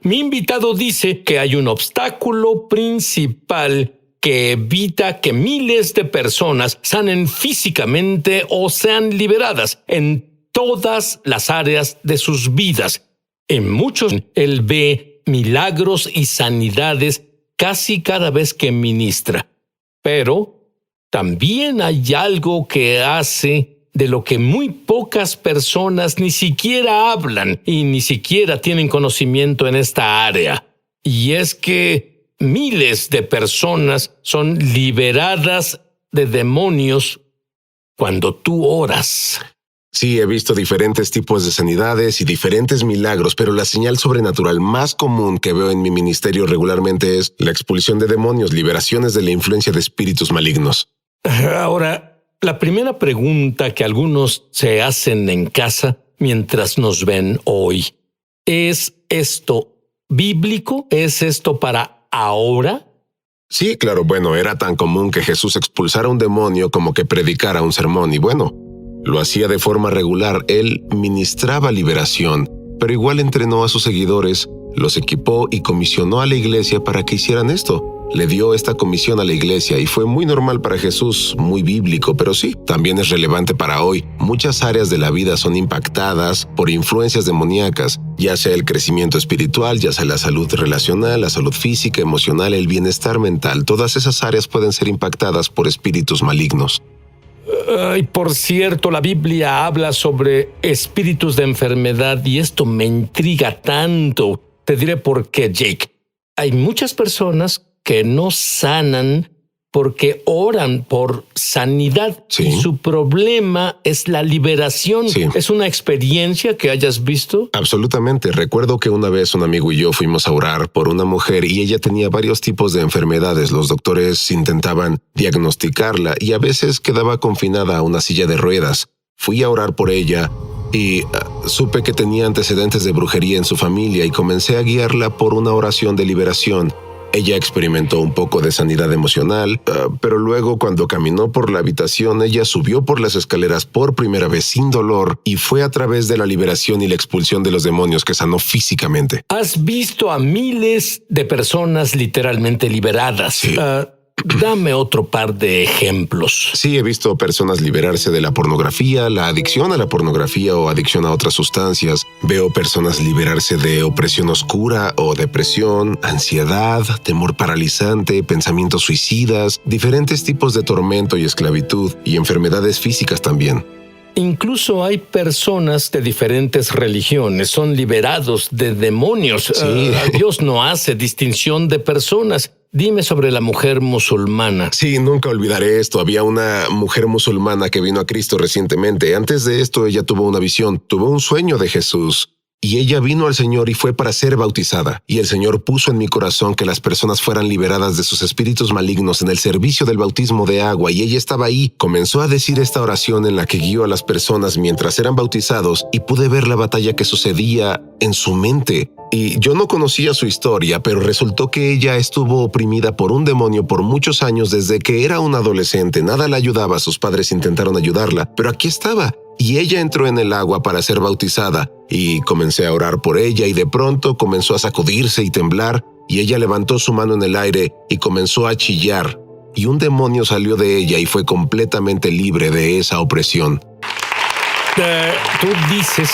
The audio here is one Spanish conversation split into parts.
Mi invitado dice que hay un obstáculo principal que evita que miles de personas sanen físicamente o sean liberadas en todas las áreas de sus vidas. En muchos, él ve milagros y sanidades casi cada vez que ministra. Pero también hay algo que hace de lo que muy pocas personas ni siquiera hablan y ni siquiera tienen conocimiento en esta área. Y es que miles de personas son liberadas de demonios cuando tú oras. Sí, he visto diferentes tipos de sanidades y diferentes milagros, pero la señal sobrenatural más común que veo en mi ministerio regularmente es la expulsión de demonios, liberaciones de la influencia de espíritus malignos. Ahora, la primera pregunta que algunos se hacen en casa mientras nos ven hoy, ¿es esto bíblico? ¿Es esto para ahora? Sí, claro, bueno, era tan común que Jesús expulsara un demonio como que predicara un sermón y bueno, lo hacía de forma regular. Él ministraba liberación, pero igual entrenó a sus seguidores, los equipó y comisionó a la iglesia para que hicieran esto. Le dio esta comisión a la iglesia y fue muy normal para Jesús, muy bíblico, pero sí, también es relevante para hoy. Muchas áreas de la vida son impactadas por influencias demoníacas, ya sea el crecimiento espiritual, ya sea la salud relacional, la salud física, emocional, el bienestar mental. Todas esas áreas pueden ser impactadas por espíritus malignos. Y por cierto, la Biblia habla sobre espíritus de enfermedad y esto me intriga tanto. Te diré por qué, Jake. Hay muchas personas que no sanan porque oran por sanidad. Sí. Y su problema es la liberación. Sí. ¿Es una experiencia que hayas visto? Absolutamente. Recuerdo que una vez un amigo y yo fuimos a orar por una mujer y ella tenía varios tipos de enfermedades. Los doctores intentaban diagnosticarla y a veces quedaba confinada a una silla de ruedas. Fui a orar por ella y supe que tenía antecedentes de brujería en su familia y comencé a guiarla por una oración de liberación. Ella experimentó un poco de sanidad emocional, pero luego cuando caminó por la habitación, ella subió por las escaleras por primera vez sin dolor y fue a través de la liberación y la expulsión de los demonios que sanó físicamente. Has visto a miles de personas literalmente liberadas. Sí. Dame otro par de ejemplos. Sí, he visto personas liberarse de la pornografía, la adicción a la pornografía o adicción a otras sustancias. Veo personas liberarse de opresión oscura o depresión, ansiedad, temor paralizante, pensamientos suicidas, diferentes tipos de tormento y esclavitud y enfermedades físicas también. Incluso hay personas de diferentes religiones, son liberados de demonios. Sí. Dios no hace distinción de personas. Dime sobre la mujer musulmana. Sí, nunca olvidaré esto. Había una mujer musulmana que vino a Cristo recientemente. Antes de esto, ella tuvo una visión, tuvo un sueño de Jesús. Y ella vino al Señor y fue para ser bautizada. Y el Señor puso en mi corazón que las personas fueran liberadas de sus espíritus malignos en el servicio del bautismo de agua. Y ella estaba ahí. Comenzó a decir esta oración en la que guió a las personas mientras eran bautizados y pude ver la batalla que sucedía en su mente. Y yo no conocía su historia, pero resultó que ella estuvo oprimida por un demonio por muchos años desde que era una adolescente. Nada la ayudaba, sus padres intentaron ayudarla, pero aquí estaba. Y ella entró en el agua para ser bautizada y comencé a orar por ella y de pronto comenzó a sacudirse y temblar y ella levantó su mano en el aire y comenzó a chillar y un demonio salió de ella y fue completamente libre de esa opresión. Tú dices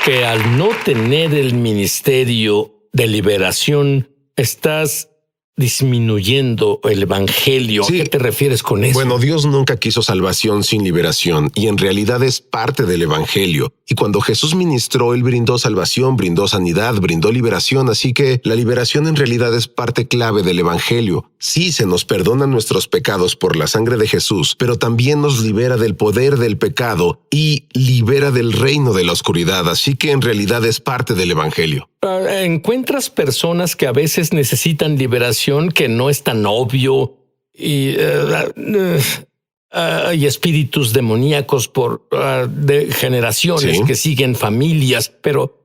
que al no tener el ministerio de liberación estás disminuyendo el evangelio. Sí. ¿A qué te refieres con eso? Bueno, Dios nunca quiso salvación sin liberación y en realidad es parte del evangelio. Y cuando Jesús ministró, Él brindó salvación, brindó sanidad, brindó liberación, así que la liberación en realidad es parte clave del evangelio. Sí, se nos perdonan nuestros pecados por la sangre de Jesús, pero también nos libera del poder del pecado y libera del reino de la oscuridad, así que en realidad es parte del evangelio. ¿Encuentras personas que a veces necesitan liberación que no es tan obvio y hay espíritus demoníacos de generaciones Sí. que siguen familias, pero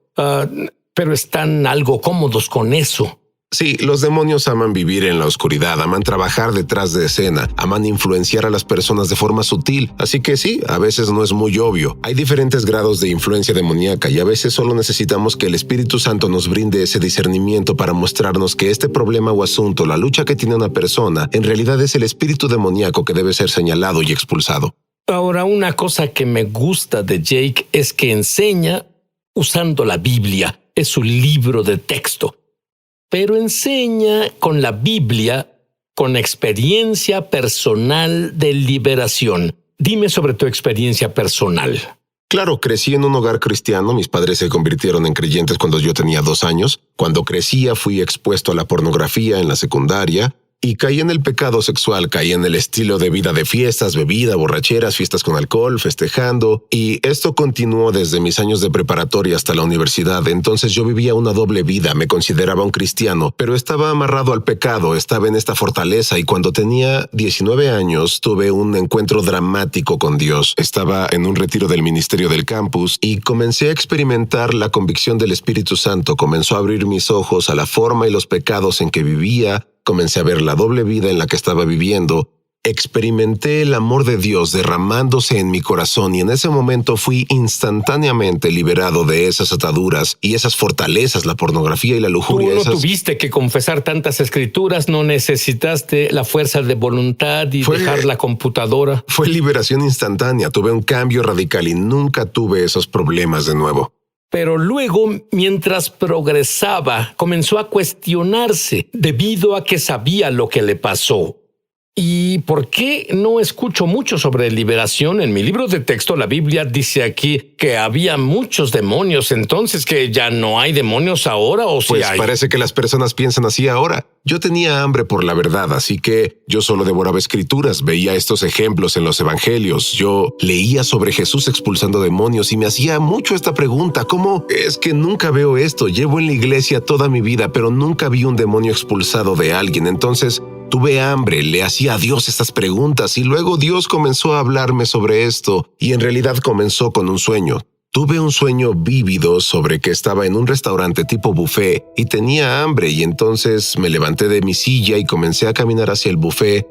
están algo cómodos con eso? Sí, los demonios aman vivir en la oscuridad, aman trabajar detrás de escena, aman influenciar a las personas de forma sutil. Así que sí, a veces no es muy obvio. Hay diferentes grados de influencia demoníaca y a veces solo necesitamos que el Espíritu Santo nos brinde ese discernimiento para mostrarnos que este problema o asunto, la lucha que tiene una persona, en realidad es el espíritu demoníaco que debe ser señalado y expulsado. Ahora, una cosa que me gusta de Jake es que enseña usando la Biblia. Es su libro de texto. Pero enseña con la Biblia, con experiencia personal de liberación. Dime sobre tu experiencia personal. Claro, crecí en un hogar cristiano, mis padres se convirtieron en creyentes cuando yo tenía 2 años. Cuando crecía fui expuesto a la pornografía en la secundaria y caí en el pecado sexual, caí en el estilo de vida de fiestas, bebida, borracheras, fiestas con alcohol, festejando, y esto continuó desde mis años de preparatoria hasta la universidad. Entonces yo vivía una doble vida, me consideraba un cristiano, pero estaba amarrado al pecado, estaba en esta fortaleza, y cuando tenía 19 años tuve un encuentro dramático con Dios. Estaba en un retiro del ministerio del campus y comencé a experimentar la convicción del Espíritu Santo. Comenzó a abrir mis ojos a la forma y los pecados en que vivía. Comencé a ver la doble vida en la que estaba viviendo. Experimenté el amor de Dios derramándose en mi corazón y en ese momento fui instantáneamente liberado de esas ataduras y esas fortalezas, la pornografía y la lujuria. Tú no tuviste que confesar tantas escrituras, no necesitaste la fuerza de voluntad y dejar la computadora. Fue liberación instantánea, tuve un cambio radical y nunca tuve esos problemas de nuevo. Pero luego, mientras progresaba, comenzó a cuestionarse debido a que sabía lo que le pasó. ¿Y por qué no escucho mucho sobre liberación? En mi libro de texto, la Biblia dice aquí que había muchos demonios, entonces que ya no hay demonios ahora, ¿o si hay? Pues parece que las personas piensan así ahora. Yo tenía hambre por la verdad, así que yo solo devoraba escrituras, veía estos ejemplos en los evangelios. Yo leía sobre Jesús expulsando demonios y me hacía mucho esta pregunta: ¿cómo es que nunca veo esto? Llevo en la iglesia toda mi vida, pero nunca vi un demonio expulsado de alguien. Entonces tuve hambre, le hacía a Dios estas preguntas y luego Dios comenzó a hablarme sobre esto y en realidad comenzó con un sueño. Tuve un sueño vívido sobre que estaba en un restaurante tipo buffet y tenía hambre y entonces me levanté de mi silla y comencé a caminar hacia el buffet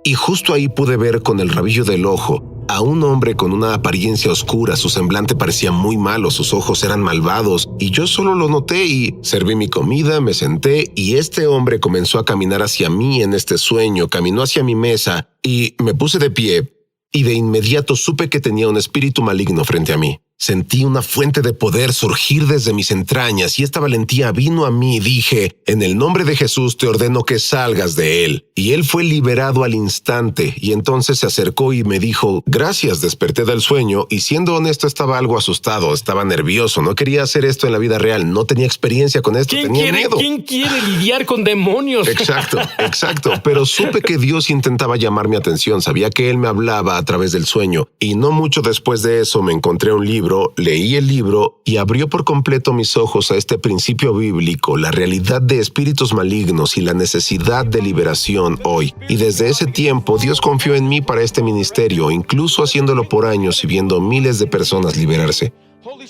y justo ahí pude ver con el rabillo del ojo a un hombre con una apariencia oscura. Su semblante parecía muy malo, sus ojos eran malvados y yo solo lo noté y serví mi comida, me senté y este hombre comenzó a caminar hacia mí en este sueño, caminó hacia mi mesa y me puse de pie y de inmediato supe que tenía un espíritu maligno frente a mí. Sentí una fuente de poder surgir desde mis entrañas y esta valentía vino a mí y dije: en el nombre de Jesús te ordeno que salgas de él. Y él fue liberado al instante y entonces se acercó y me dijo: gracias, desperté del sueño y siendo honesto estaba algo asustado, estaba nervioso, no quería hacer esto en la vida real, no tenía experiencia con esto, tenía miedo. ¿Quién quiere lidiar con demonios? Exacto, pero supe que Dios intentaba llamar mi atención, sabía que él me hablaba a través del sueño y no mucho después de eso me encontré un libro. Leí el libro y abrió por completo mis ojos a este principio bíblico, la realidad de espíritus malignos y la necesidad de liberación hoy. Y desde ese tiempo Dios confió en mí para este ministerio, incluso haciéndolo por años y viendo miles de personas liberarse.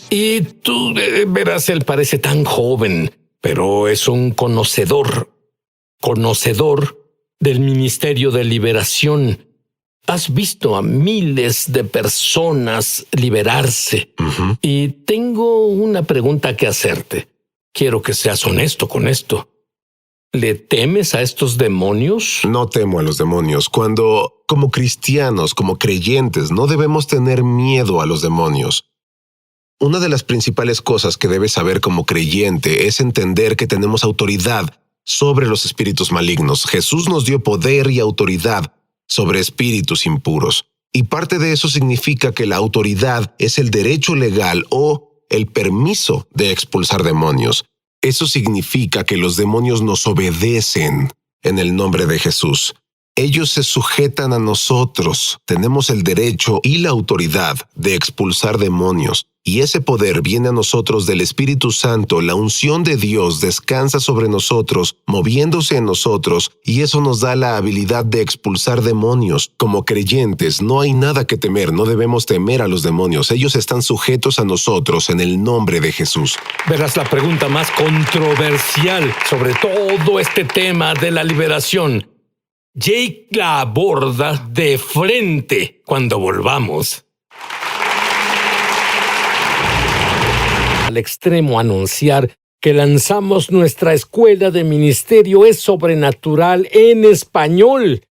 Y tú, verás, él parece tan joven, pero es un conocedor del ministerio de liberación. Has visto a miles de personas liberarse. Y tengo una pregunta que hacerte. Quiero que seas honesto con esto. ¿Le temes a estos demonios? No temo a los demonios. Cuando, como cristianos, como creyentes, no debemos tener miedo a los demonios. Una de las principales cosas que debes saber como creyente es entender que tenemos autoridad sobre los espíritus malignos. Jesús nos dio poder y autoridad sobre espíritus impuros. Y parte de eso significa que la autoridad es el derecho legal o el permiso de expulsar demonios. Eso significa que los demonios nos obedecen en el nombre de Jesús. Ellos se sujetan a nosotros. Tenemos el derecho y la autoridad de expulsar demonios. Y ese poder viene a nosotros del Espíritu Santo. La unción de Dios descansa sobre nosotros, moviéndose en nosotros, y eso nos da la habilidad de expulsar demonios. Como creyentes, no hay nada que temer, no debemos temer a los demonios. Ellos están sujetos a nosotros en el nombre de Jesús. Verás la pregunta más controversial sobre todo este tema de la liberación. Jake la aborda de frente cuando volvamos. Al extremo anunciar que lanzamos nuestra escuela de ministerio es sobrenatural en español.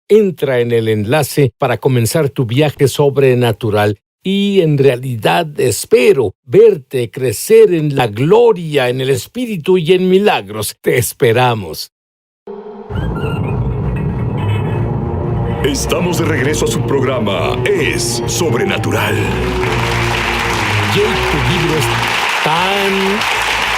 Entra en el enlace para comenzar tu viaje sobrenatural y en realidad espero verte crecer en la gloria, en el Espíritu y en milagros. Te esperamos. Estamos de regreso a su programa Es Sobrenatural. Jake, tu libro es tan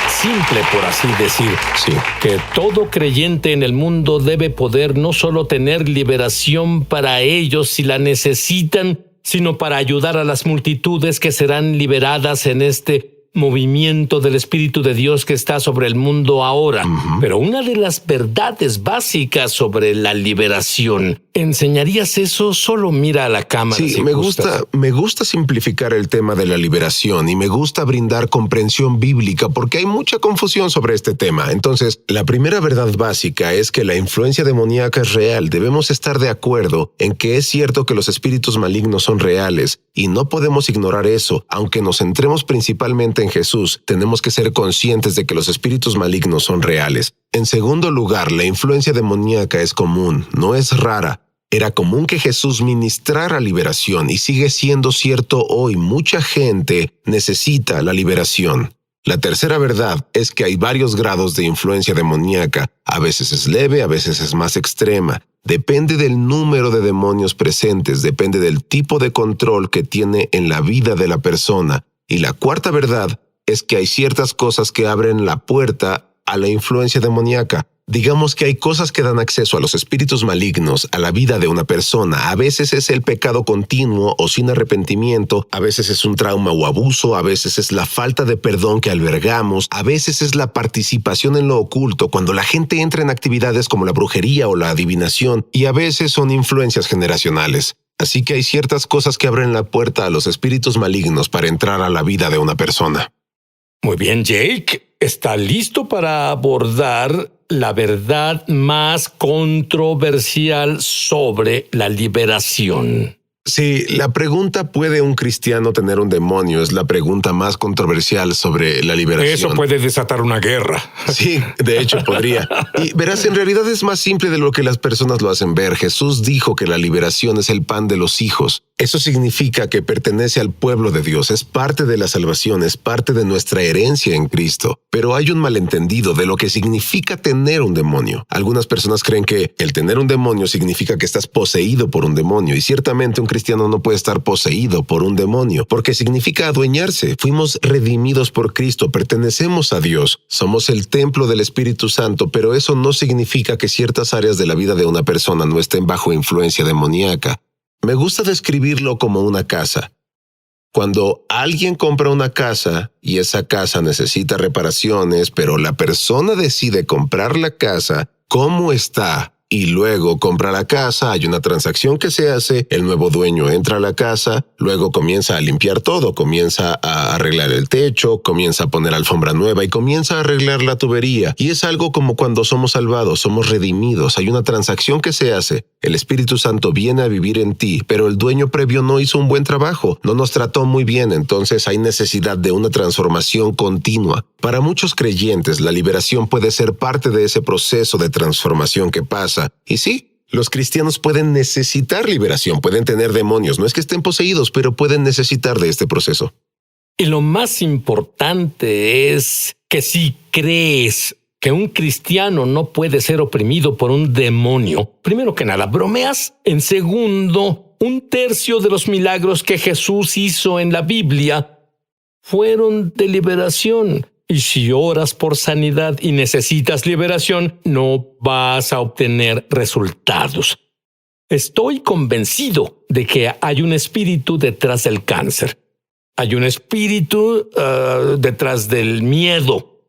simple, por así decir, Sí. que todo creyente en el mundo debe poder no solo tener liberación para ellos si la necesitan, sino para ayudar a las multitudes que serán liberadas en este movimiento del Espíritu de Dios que está sobre el mundo ahora. Pero una de las verdades básicas sobre la liberación, ¿enseñarías eso? Solo mira a la cámara. Sí, si me gustas. gusta simplificar el tema de la liberación y me gusta brindar comprensión bíblica porque hay mucha confusión sobre este tema. Entonces, la primera verdad básica es que la influencia demoníaca es real. Debemos estar de acuerdo en que es cierto que los espíritus malignos son reales y no podemos ignorar eso. Aunque nos centremos principalmente en Jesús, tenemos que ser conscientes de que los espíritus malignos son reales. En segundo lugar, la influencia demoníaca es común, no es rara. Era común que Jesús ministrara liberación y sigue siendo cierto hoy. Mucha gente necesita la liberación. La tercera verdad es que hay varios grados de influencia demoníaca. A veces es leve, a veces es más extrema. Depende del número de demonios presentes, depende del tipo de control que tiene en la vida de la persona. Y la cuarta verdad es que hay ciertas cosas que abren la puerta a la influencia demoníaca. Digamos que hay cosas que dan acceso a los espíritus malignos a la vida de una persona. A veces es el pecado continuo o sin arrepentimiento, a veces es un trauma o abuso, a veces es la falta de perdón que albergamos, a veces es la participación en lo oculto, cuando la gente entra en actividades como la brujería o la adivinación, y a veces son influencias generacionales. Así que hay ciertas cosas que abren la puerta a los espíritus malignos para entrar a la vida de una persona. Muy bien, Jake. ¿Está listo para abordar la verdad más controversial sobre la liberación? Sí, la pregunta ¿puede un cristiano tener un demonio? Es la pregunta más controversial sobre la liberación. Eso puede desatar una guerra. Sí, de hecho podría. Y verás, en realidad es más simple de lo que las personas lo hacen ver. Jesús dijo que la liberación es el pan de los hijos. Eso significa que pertenece al pueblo de Dios, es parte de la salvación, es parte de nuestra herencia en Cristo. Pero hay un malentendido de lo que significa tener un demonio. Algunas personas creen que el tener un demonio significa que estás poseído por un demonio, y ciertamente un cristiano no puede estar poseído por un demonio, porque significa adueñarse. Fuimos redimidos por Cristo, pertenecemos a Dios, somos el templo del Espíritu Santo, pero eso no significa que ciertas áreas de la vida de una persona no estén bajo influencia demoníaca. Me gusta describirlo como una casa. Cuando alguien compra una casa y esa casa necesita reparaciones, pero la persona decide comprar la casa como está y luego compra la casa, hay una transacción que se hace, el nuevo dueño entra a la casa, luego comienza a limpiar todo, comienza a arreglar el techo, comienza a poner alfombra nueva y comienza a arreglar la tubería. Y es algo como cuando somos salvados, somos redimidos, hay una transacción que se hace. El Espíritu Santo viene a vivir en ti, pero el dueño previo no hizo un buen trabajo, no nos trató muy bien, entonces hay necesidad de una transformación continua. Para muchos creyentes, la liberación puede ser parte de ese proceso de transformación que pasa. Y sí, los cristianos pueden necesitar liberación, pueden tener demonios, no es que estén poseídos, pero pueden necesitar de este proceso. Y lo más importante es que si crees que un cristiano no puede ser oprimido por un demonio, primero que nada, bromeas. En segundo, 1/3 de los milagros que Jesús hizo en la Biblia fueron de liberación. Y si oras por sanidad y necesitas liberación, no vas a obtener resultados. Estoy convencido de que hay un espíritu detrás del cáncer. Hay un espíritu detrás del miedo.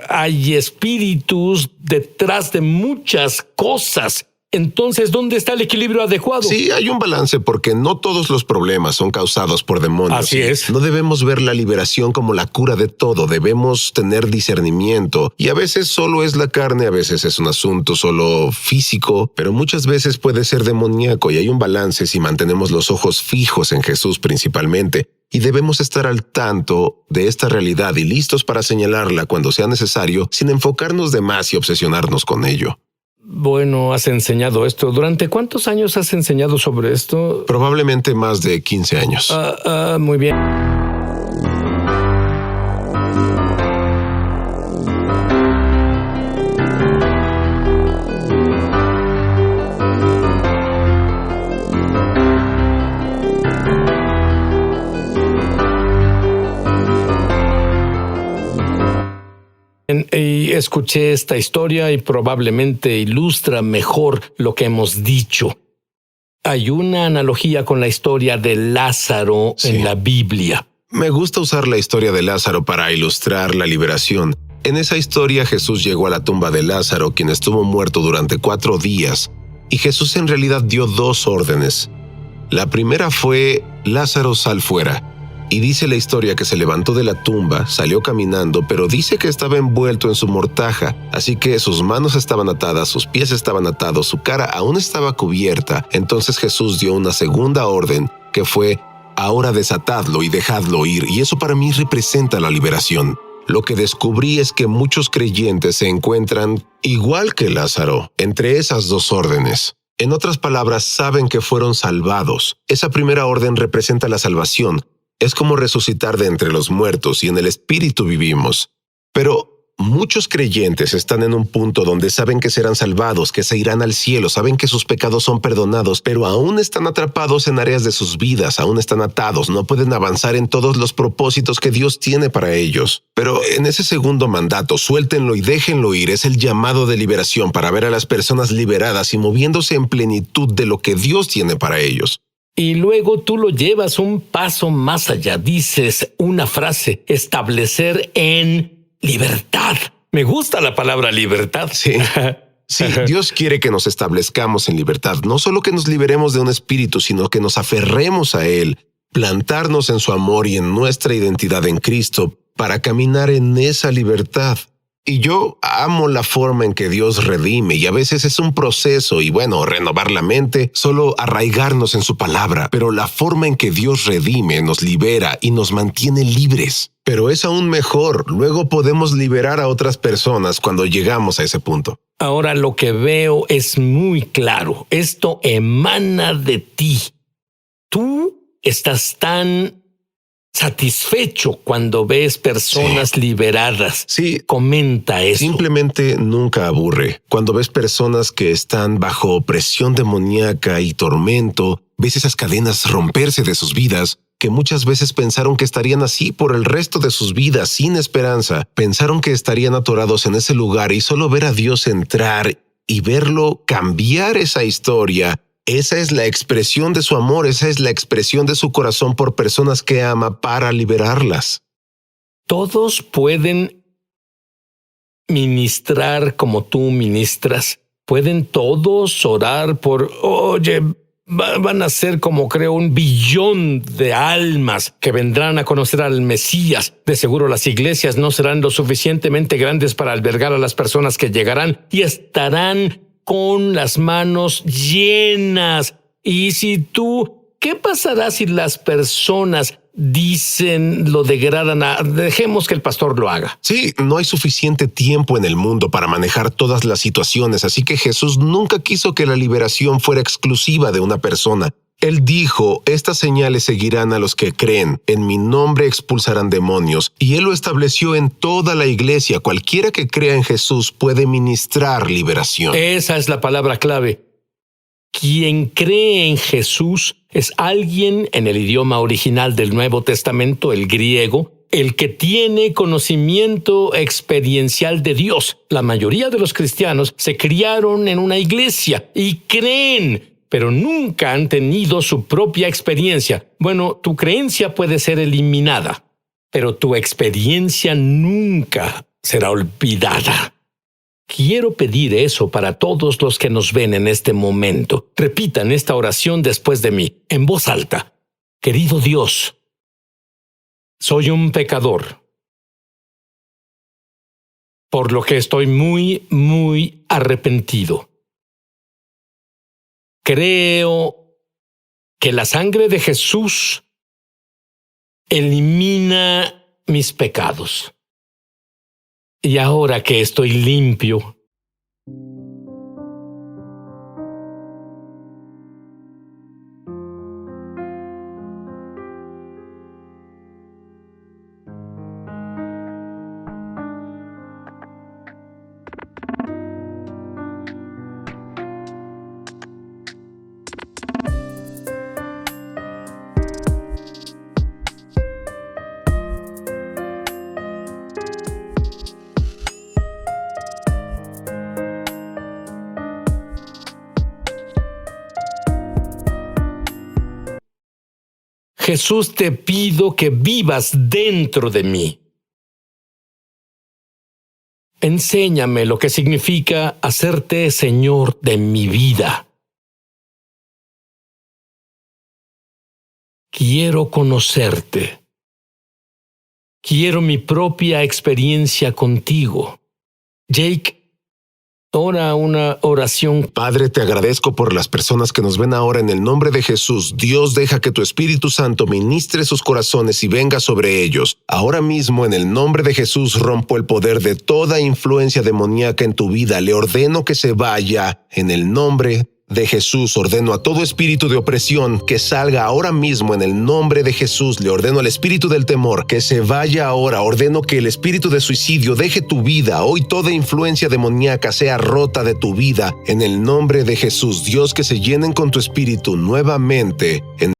Hay espíritus detrás de muchas cosas. Entonces, ¿dónde está el equilibrio adecuado? Sí, hay un balance porque no todos los problemas son causados por demonios. Así es. No debemos ver la liberación como la cura de todo. Debemos tener discernimiento. Y a veces solo es la carne, a veces es un asunto solo físico, pero muchas veces puede ser demoníaco y hay un balance si mantenemos los ojos fijos en Jesús principalmente. Y debemos estar al tanto de esta realidad y listos para señalarla cuando sea necesario, sin enfocarnos de más y obsesionarnos con ello. Bueno, has enseñado esto. ¿Durante cuántos años has enseñado sobre esto? Probablemente más de 15 años. Muy bien. Y escuché esta historia y probablemente ilustra mejor lo que hemos dicho. Hay una analogía con la historia de Lázaro en la Biblia. Me gusta usar la historia de Lázaro para ilustrar la liberación. En esa historia Jesús llegó a la tumba de Lázaro, quien estuvo muerto durante 4 días, y Jesús en realidad dio 2 órdenes. La primera fue: Lázaro, sal fuera. Y dice la historia que se levantó de la tumba, salió caminando, pero dice que estaba envuelto en su mortaja, así que sus manos estaban atadas, sus pies estaban atados, su cara aún estaba cubierta. Entonces Jesús dio una segunda orden, que fue: ahora desatadlo y dejadlo ir, y eso para mí representa la liberación. Lo que descubrí es que muchos creyentes se encuentran, igual que Lázaro, entre esas 2 órdenes. En otras palabras, saben que fueron salvados. Esa primera orden representa la salvación. Es como resucitar de entre los muertos y en el espíritu vivimos. Pero muchos creyentes están en un punto donde saben que serán salvados, que se irán al cielo, saben que sus pecados son perdonados, pero aún están atrapados en áreas de sus vidas, aún están atados, no pueden avanzar en todos los propósitos que Dios tiene para ellos. Pero en ese segundo mandato, suéltenlo y déjenlo ir, es el llamado de liberación para ver a las personas liberadas y moviéndose en plenitud de lo que Dios tiene para ellos. Y luego tú lo llevas un paso más allá. Dices una frase: establecer en libertad. Me gusta la palabra libertad. Sí. Sí, Dios quiere que nos establezcamos en libertad. No solo que nos liberemos de un espíritu, sino que nos aferremos a Él, plantarnos en su amor y en nuestra identidad en Cristo para caminar en esa libertad. Y yo amo la forma en que Dios redime, y a veces es un proceso y renovar la mente, solo arraigarnos en su palabra, pero la forma en que Dios redime nos libera y nos mantiene libres. Pero es aún mejor, luego podemos liberar a otras personas cuando llegamos a ese punto. Ahora lo que veo es muy claro. Esto emana de ti. Tú estás tan satisfecho cuando ves personas liberadas. Sí. Comenta eso. Simplemente nunca aburre. Cuando ves personas que están bajo opresión demoníaca y tormento, ves esas cadenas romperse de sus vidas, que muchas veces pensaron que estarían así por el resto de sus vidas, sin esperanza. Pensaron que estarían atorados en ese lugar, y solo ver a Dios entrar y verlo cambiar esa historia. Esa es la expresión de su amor, esa es la expresión de su corazón por personas que ama para liberarlas. Todos pueden ministrar como tú ministras. Pueden todos orar por, van a ser como creo 1 billón de almas que vendrán a conocer al Mesías. De seguro las iglesias no serán lo suficientemente grandes para albergar a las personas que llegarán y estarán con las manos llenas. Y si ¿qué pasará si las personas lo degradan dejemos que el pastor lo haga? Sí, no hay suficiente tiempo en el mundo para manejar todas las situaciones, así que Jesús nunca quiso que la liberación fuera exclusiva de una persona. Él dijo: estas señales seguirán a los que creen, en mi nombre expulsarán demonios, y Él lo estableció en toda la iglesia. Cualquiera que crea en Jesús puede ministrar liberación. Esa es la palabra clave. Quien cree en Jesús es alguien, en el idioma original del Nuevo Testamento, el griego, el que tiene conocimiento experiencial de Dios. La mayoría de los cristianos se criaron en una iglesia y creen pero nunca han tenido su propia experiencia. Bueno, tu creencia puede ser eliminada, pero tu experiencia nunca será olvidada. Quiero pedir eso para todos los que nos ven en este momento. Repitan esta oración después de mí, en voz alta. Querido Dios, soy un pecador, por lo que estoy muy arrepentido. Creo que la sangre de Jesús elimina mis pecados. Y ahora que estoy limpio, Jesús, te pido que vivas dentro de mí. Enséñame lo que significa hacerte Señor de mi vida. Quiero conocerte. Quiero mi propia experiencia contigo. Jake, ora una oración. Padre, te agradezco por las personas que nos ven ahora en el nombre de Jesús. Dios, deja que tu Espíritu Santo ministre sus corazones y venga sobre ellos. Ahora mismo, en el nombre de Jesús, rompo el poder de toda influencia demoníaca en tu vida. Le ordeno que se vaya. En el nombre de Jesús, ordeno a todo espíritu de opresión que salga ahora mismo en el nombre de Jesús. Le ordeno al espíritu del temor que se vaya ahora. Ordeno que el espíritu de suicidio deje tu vida. Hoy toda influencia demoníaca sea rota de tu vida en el nombre de Jesús. Dios, que se llenen con tu espíritu nuevamente. En